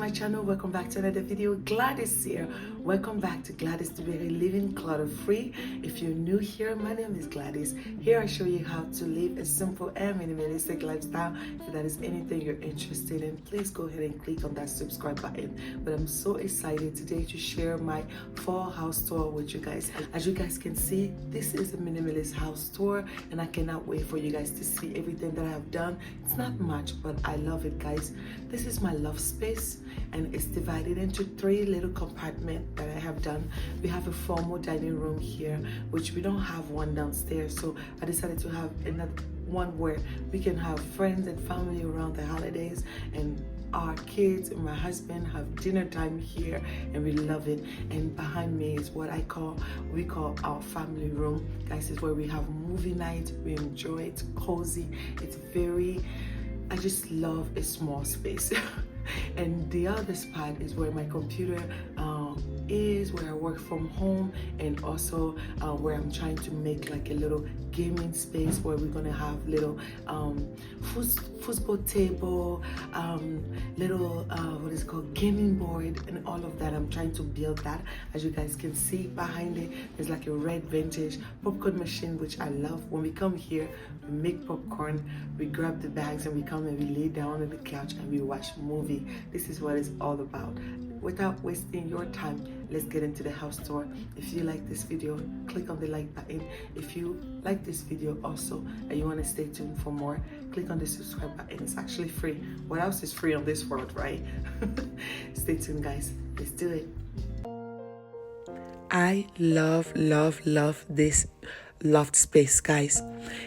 my channel. Welcome back to another video. Gladys here. Welcome back to Gladys to be living clutter free. If you're new here, my name is Gladys. Here I show you how to live a simple and minimalistic lifestyle. If that is anything you're interested in, please go ahead and click on that subscribe button. But I'm so excited today to share my fall house tour with you guys. As you guys can see, this is a minimalist house tour, and I cannot wait for you guys to see everything that I have done. It's not much, but I love it, guys. This is my love space, and it's divided into 3 little compartments that I have done. We have a formal dining room here, which we don't have one downstairs, so I decided to have another one where we can have friends and family around the holidays, and our kids and my husband have dinner time here, and we love it. And behind me is what we call our family room, guys. Is where we have movie night. We enjoy it. It's cozy. It's very, I just love a small space. And the other spot is where my computer is, where I work from home, and also where I'm trying to make like a little gaming space where we're gonna have little football table, little what is it called, gaming board, and all of that. I'm trying to build that. As you guys can see behind it, there's like a red vintage popcorn machine, which I love. When we come here, we make popcorn, we grab the bags, and we come and we lay down on the couch and we watch a movie. This is what it's all about. Without wasting your time, let's get into the house tour. If you like this video, click on the like button. If you like this video also and you want to stay tuned for more, click on the subscribe button. It's actually free. What else is free on this world, right? Stay tuned, guys. Let's do it. I love this loft space, guys.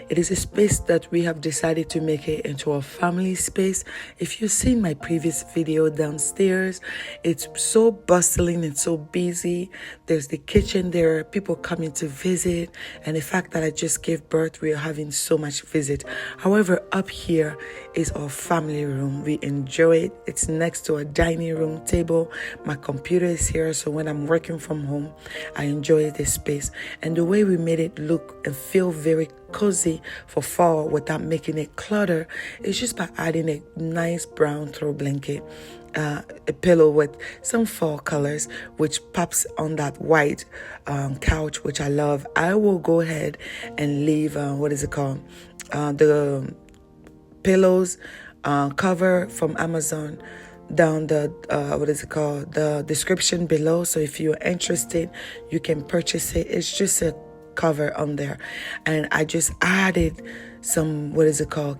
It is a space that we have decided to make it into a family space. If you've seen my previous video downstairs, it's so bustling and so busy. There's the kitchen there, people coming to visit, and the fact that I just gave birth, we are having so much visit. However, up here is our family room. We enjoy it. It's next to a dining room table. My computer is here, so when I'm working from home, I enjoy this space. And the way we made it look and feel very cozy for fall without making it clutter is just by adding a nice brown throw blanket, a pillow with some fall colors, which pops on that white couch, which I love. I will go ahead and leave the pillows cover from Amazon down the the description below. So if you're interested, you can purchase it. It's just a cover on there, and I just added some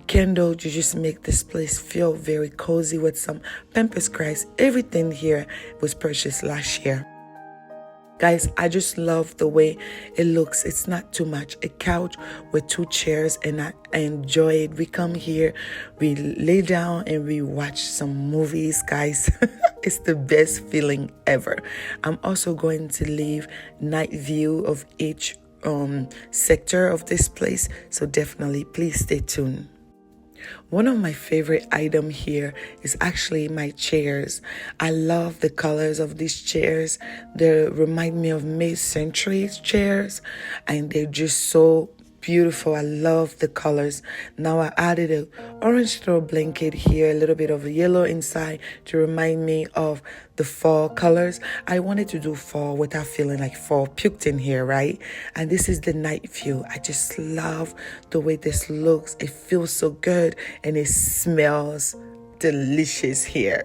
candle to just make this place feel very cozy with some Pampers Christ. Everything here was purchased last year, guys. I just love the way it looks. It's not too much. A couch with 2 chairs, and I enjoy it. We come here, we lay down, and we watch some movies, guys. It's the best feeling ever. I'm also going to leave night view of each sector of this place, so definitely please stay tuned. One of my favorite items here is actually my chairs. I love the colors of these chairs. They remind me of mid-century chairs, and they're just so beautiful. I love the colors. Now I added an orange throw blanket here, a little bit of yellow inside to remind me of the fall colors. I wanted to do fall without feeling like fall puked in here, right? And this is the night view. I just love the way this looks. It feels so good, and it smells delicious here.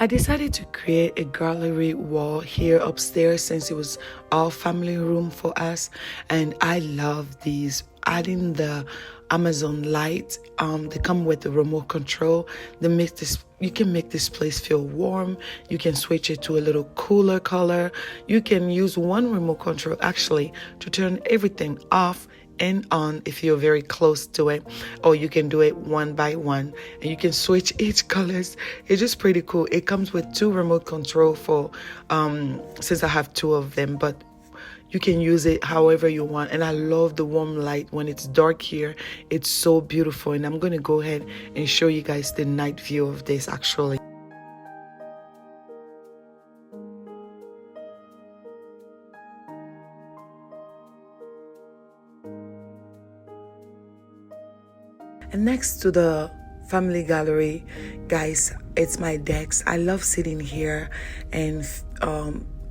I decided to create a gallery wall here upstairs since it was all family room for us, and I love these. Adding the Amazon light, they come with the remote control. You can make this place feel warm. You can switch it to a little cooler color. You can use one remote control actually to turn everything off and on if you're very close to it, or you can do it one by one, and you can switch each colors. It's just pretty cool. It comes with 2 remote control for since I have 2 of them, but you can use it however you want. And I love the warm light when it's dark here. It's so beautiful, and I'm going to go ahead and show you guys the night view of this actually. And next to the family gallery, guys, it's my decks. I love sitting here and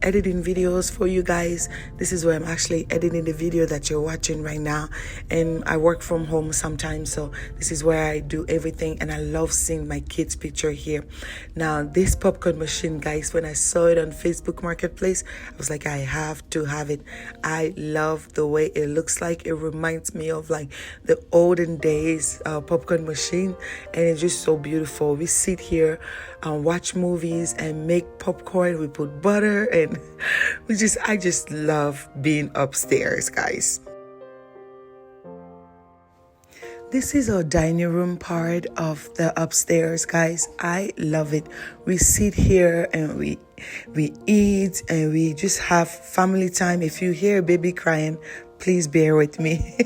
editing videos for you guys. This is where I'm actually editing the video that you're watching right now, and I work from home sometimes, so this is where I do everything, and I love seeing my kids' picture here. Now this popcorn machine, guys, when I saw it on Facebook Marketplace, I was like, I have to have it. I love the way it looks like. It reminds me of like the olden days popcorn machine, and it's just so beautiful. We sit here and watch movies and make popcorn. We put butter, and I just love being upstairs, guys. This is our dining room part of the upstairs, guys. I love it. We sit here and we eat and we just have family time. If you hear a baby crying, please bear with me.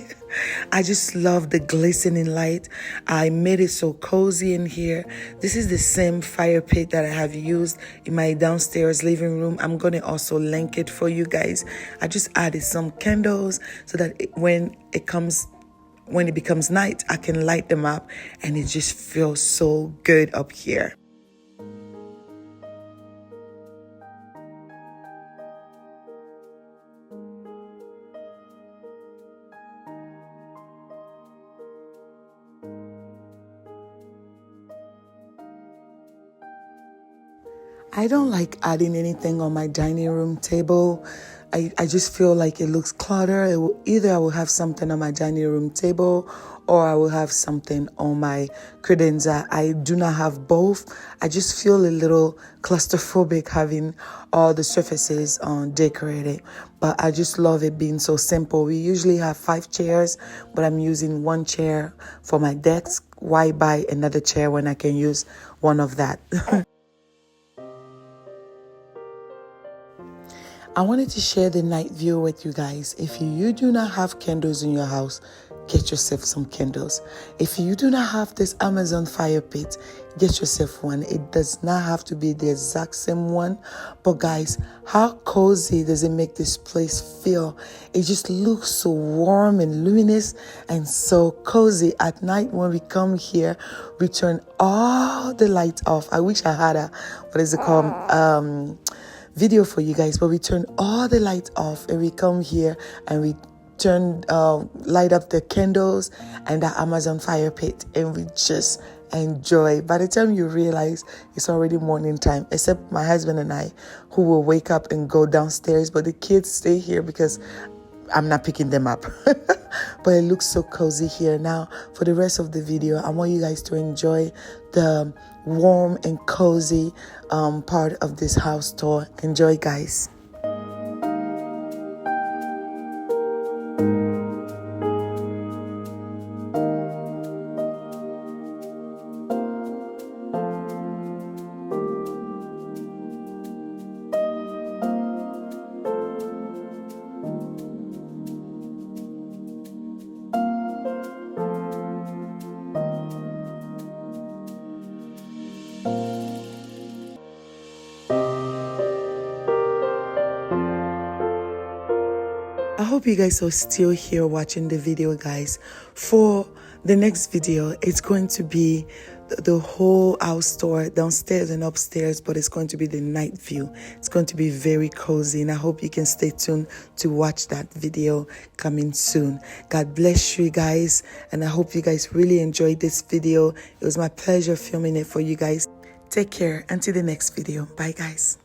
I just love the glistening light. I made it so cozy in here. This is the same fire pit that I have used in my downstairs living room. I'm going to also link it for you guys. I just added some candles so that when it becomes night, I can light them up, and it just feels so good up here. I don't like adding anything on my dining room table. I just feel like it looks cluttered. Either I will have something on my dining room table or I will have something on my credenza. I do not have both. I just feel a little claustrophobic having all the surfaces decorated. But I just love it being so simple. We usually have 5 chairs, but I'm using 1 chair for my desk. Why buy another chair when I can use one of that? I wanted to share the night view with you guys. If you do not have candles in your house, get yourself some candles. If you do not have this Amazon fire pit, get yourself one. It does not have to be the exact same one. But guys, how cozy does it make this place feel? It just looks so warm and luminous and so cozy. At night when we come here, we turn all the lights off. I wish I had a, video for you guys, but we turn all the lights off and we come here and we light up the candles and the Amazon fire pit, and we just enjoy. By the time you realize, it's already morning time, except my husband and I, who will wake up and go downstairs, but the kids stay here because I'm not picking them up. But it looks so cozy here. Now for the rest of the video, I want you guys to enjoy the warm and cozy part of this house tour. Enjoy, guys. I hope you guys are still here watching the video, guys. For the next video, it's going to be the whole house tour, downstairs and upstairs, but it's going to be the night view. It's going to be very cozy, and I hope you can stay tuned to watch that video coming soon. God bless you guys, and I hope you guys really enjoyed this video. It was my pleasure filming it for you guys. Take care until the next video. Bye, guys.